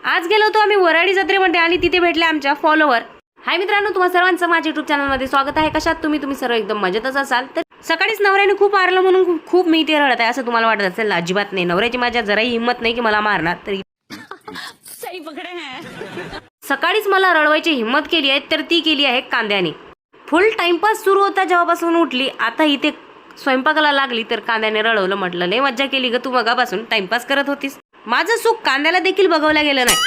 आज गेलो होतो आम्ही वराडी जत्रेमध्ये आणि तिथे भेटले आमच्या फॉलोवर. हाय मित्रांनो, तुम्हा सर्वांचं माझ्या युट्यूब चॅनलमध्ये स्वागत आहे. कशात तुम्ही सर्व एकदम मजेतच असाल. तर सकाळीच नवऱ्याने खूप मारलं म्हणून खूप मी इथे रडत आहे असं तुम्हाला वाटत असेल. अजिबात नाही, नवऱ्याची माझ्या जराही हिंमत नाही की मला मारणार. तरी सही पकडे है. सकाळीच मला रडवायची हिंमत केली आहे तर ती केली आहे कांद्याने. फुल टाइमपास सुरू होता जेव्हापासून उठली. आता इथे स्वयंपाकाला लागली तर कांद्याने रडवलं. म्हटलं लय मज्जा केली ग तू मगापासून, टाइमपास करत होतीस. माझं सुख कांद्याला देखील बघवलं गेलं नाही.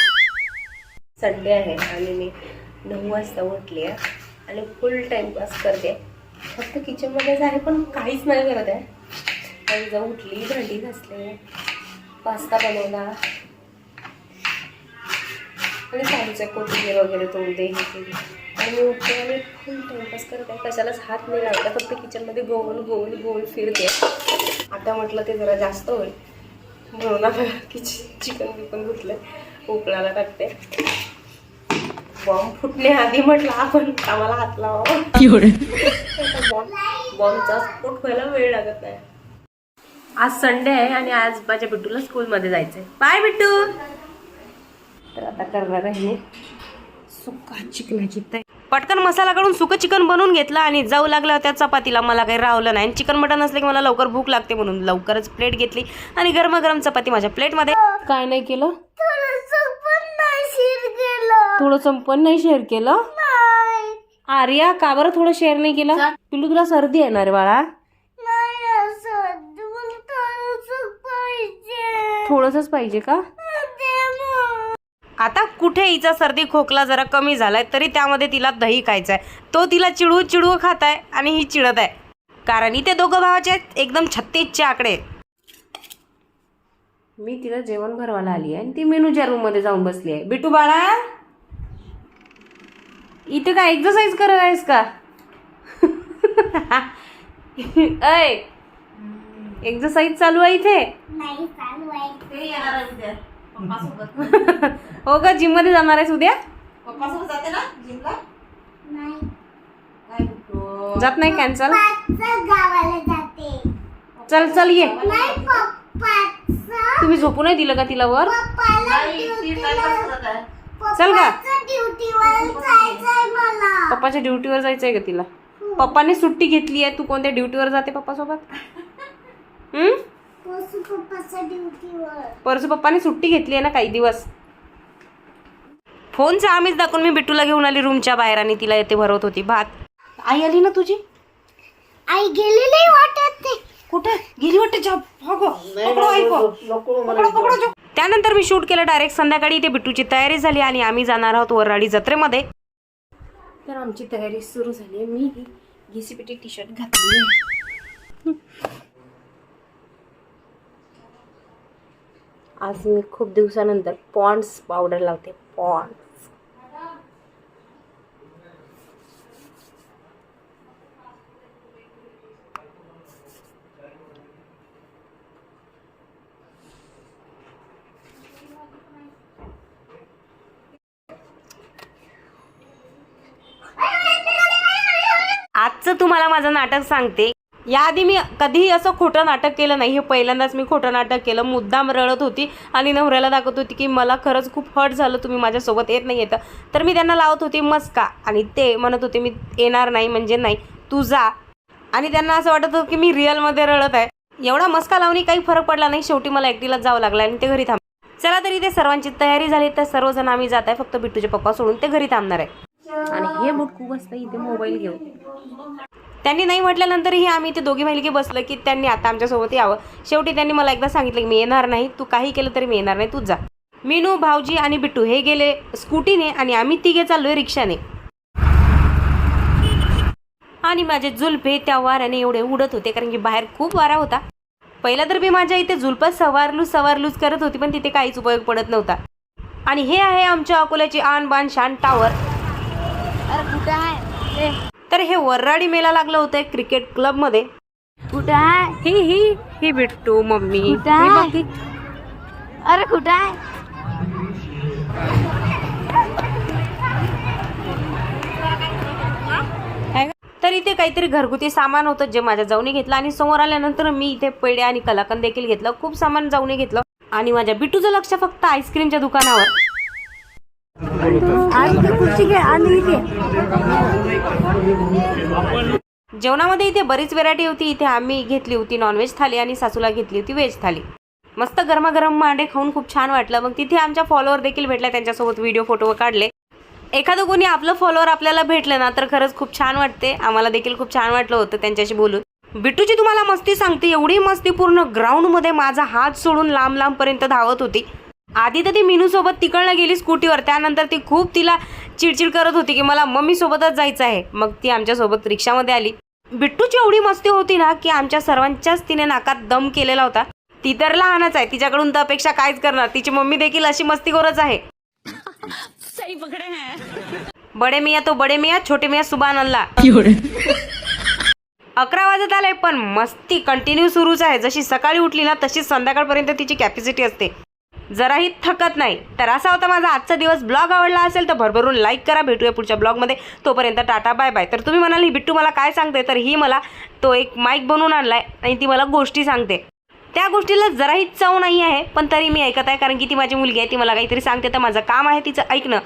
संडे आहे आणि मी 9 वाजता उठली आहे आणि फुल टाइमपास करते. फक्त किचनमध्येच आहे पण काहीच नाही करत आहे. आणि जाऊ उठली, भांडी घासले, पास्ता बनवला आणि साडीच्या कोथिंबीर वगैरे तोडते हे केली आणि उठते आणि फुल टाइमपास करत आहे. कशालाच हात नाही लावता, फक्त किचनमध्ये गोल गोल गोल फिरते. आता म्हटलं ते जरा जास्त होईल म्हणून आता चिकन बिकन धुतलं, उकळायला टाकते. बॉम्ब फुटण्याआधी म्हटलं आपण कामाला हात लावावा. बॉम्बचा स्फोट व्हायला वेळ लागत नाही. आज संडे आहे आणि आज माझ्या बिट्टूला स्कूलमध्ये जायचंय. बाय बिट्टू. तर आता करणार आहे सुक्का चिकनाची तयारी. पटकन मसाला काढून सुकं चिकन बनवून घेतलं आणि जाऊ लागलं त्या चपातीला. मला काही रावलं नाही. चिकन मटन असले की मला लवकर भूक लागते म्हणून लवकरच प्लेट घेतली आणि गरमागरम चपाती माझ्या प्लेटमध्ये. काय नाही केलं, थोडंसं पण नाही शेअर केलं. आर्या का बरं थोडं शेअर नाही केलं? पिल्लू तुला सर्दी आहे ना रे बाळा. थोडंसंच पाहिजे का? आता कुठे हिचा सर्दी खोकला जरा कमी झालाय तरी त्यामध्ये तिला दही खायचाय. तो तिला चिडवू चिडवू खात आहे आणि ही चिडत आहे. कारण इथे दोघं भावाचे आहेत एकदम 36चे आकडे. मी तिला जेवण भरवायला आली आहे आणि ती मेनूच्या रूम मध्ये जाऊन बसली आहे. बिटू बाळा, इथे काय एक्सरसाइज करत आहेस का? ऐ, एक्सरसाइज चालू आहे इथे? हो का, जिम मध्ये जाणार आहेस उद्या? जात नाही, कॅन्सल. चल चल ये. तुम्ही झोपू नाही दिलं का तिला वर? चल का, पप्पाच्या ड्युटीवर जायचंय का तिला? पप्पाने सुट्टी घेतली आहे. तू कोणत्या ड्युटीवर जाते पप्पा सोबत? परसू पप्पाने सुट्टी घेतली आहे ना काही दिवस. फोनचा आम्हीच दाखवून मी बिट्टूला घेऊन आली रूमच्या बाहेर आणि तिला येते भरवत होती भात. आई आली ना तुझी? आई गेलेली वाटत. कुठे गेली वाटते? त्यानंतर मी शूट केलं डायरेक्ट संध्याकाळी. इथे बिट्टूची तयारी झाली आणि आम्ही जाणार आहोत वराडी जत्रेमध्ये. तर आमची तयारी सुरू झाली आहे. मी घिसीपिटी टी शर्ट घातली. आज मी खूप दिवसानंतर पॉन्ड्स पावडर लावते. पॉन्ड्स आजचं तुम्हाला माझं नाटक सांगते. याआधी मी कधीही असं खोटं नाटक केलं नाही. हे पहिल्यांदाच मी खोटं नाटक केलं. मुद्दाम रडत होती आणि नवऱ्याला दाखवत होती की मला खरंच खूप हर्ट झालं, तुम्ही माझ्यासोबत येत नाही येतं. तर मी त्यांना लावत होती मस्का आणि ते म्हणत होते मी येणार नाही म्हणजे नाही, तू जा. आणि त्यांना असं वाटत होतं की मी रिअलमध्ये रडत आहे. एवढा मस्का लावणी काही फरक पडला नाही. शेवटी मला एकटीलाच जावं लागलं आणि ते घरी थांब. चला तरी ते सर्वांची तयारी झाली तर सर्वजण आम्ही जात आहे. फक्त बिट्टूचे पप्पा सोडून ते घरी थांबणार आहे. आणि हे बुटकू बसतं इथे मोबाईल घेऊन. त्यांनी नाही म्हटल्यानंतरही आम्ही इथे दोघी महिला बसलं की त्यांनी आता आमच्यासोबत यावं. शेवटी त्यांनी मला एकदा सांगितलं की मी येणार नाही, तू काही केलं तरी मी येणार नाही, तू जा. मीनू, भाऊजी आणि बिट्टू हे गेले स्कूटीने आणि आम्ही तिघे चाललोय रिक्षाने. आणि माझे जुलपे त्या वाऱ्याने एवढे उडत होते कारण की बाहेर खूप वारा होता. पहिला तर मी माझ्या इथे जुलपात सवारलूज करत होती पण तिथे काहीच उपयोग पडत नव्हता. आणि हे आहे आमच्या अकोल्याची आन बान शान टावर. कुठे आहे? तर हे वराडी मेला लागलं होतं क्रिकेट क्लब मध्ये. कुठे आहे? ही बिट्टू मम्मी. कुठे आहे? अरे कुठे आहे? तर इथे काहीतरी घरगुती सामान होतं जे माझ्या जाऊनी घेतलं आणि समोर आल्यानंतर मी इथे पेढे आणि कलाकंद देखील घेतलं. खूप सामान जाऊनी घेतलं आणि माझ्या बिट्टूचं लक्ष फक्त आईस्क्रीमच्या दुकानावर. जेवणामध्ये इथे बरीच व्हेरायटी होती. इथे आम्ही घेतली होती नॉनव्हेज थाली आणि सासूला घेतली होती व्हेज थाली. मस्त गरमागरम मांडे खाऊन खूप छान वाटलं. मग तिथे आमच्या फॉलोअर देखील भेटल्या, त्यांच्यासोबत व्हिडिओ फोटो काढले. एखादं कोणी आपलं फॉलोअर आपल्याला भेटलं ना तर खरंच खूप छान वाटते. आम्हाला देखील खूप छान वाटलं होतं त्यांच्याशी बोलून. बिट्टूची तुम्हाला मस्ती सांगते, एवढी मस्ती पूर्ण ग्राउंडमध्ये माझा हात सोडून लांब लांबपर्यंत धावत होती. आधी तर ती मीनूसोबत तिकडनं गेली स्कूटीवर, त्यानंतर ती खूप तिला चिडचिड करत होती की मला मम्मीसोबतच जायचं आहे. मग ती आमच्यासोबत रिक्षामध्ये आली. बिट्टूची एवढी मस्ती होती ना की आमच्या सर्वांच्याच तिने नाकात दम केलेला होता. ती तर लहानच आहे, तिच्याकडून तर अपेक्षा कायच करणार. तिची मम्मी देखील अशी मस्तीखोरच आहे. सही पकड़े हैं. बडे मियाँ तो बडे मियाँ, छोटे मियाँ सुभान अल्लाह. 11 वाजत आले पण मस्ती कंटिन्यू सुरूच आहे. जशी सकाळी उठली ना तशीच संध्याकाळपर्यंत तिची कॅपॅसिटी असते, जराही थकत नाही. तर असा होता माझा आजचा दिवस. ब्लॉग आवडला असेल तर भरभरून लाईक करा. भेटूया पुढच्या ब्लॉगमध्ये. तोपर्यंत टाटा बाय बाय. तर तुम्ही म्हणाल ही बिट्टू मला काय सांगते, तर ही मला तो एक माईक बनवून आणलाय आणि ती मला गोष्टी सांगते. त्या गोष्टीला जराही चव नाही आहे पण तरी मी ऐकत आहे, कारण की ती माझी मुलगी आहे. ती मला काहीतरी सांगते तर माझं काम आहे तिचं ऐकणं.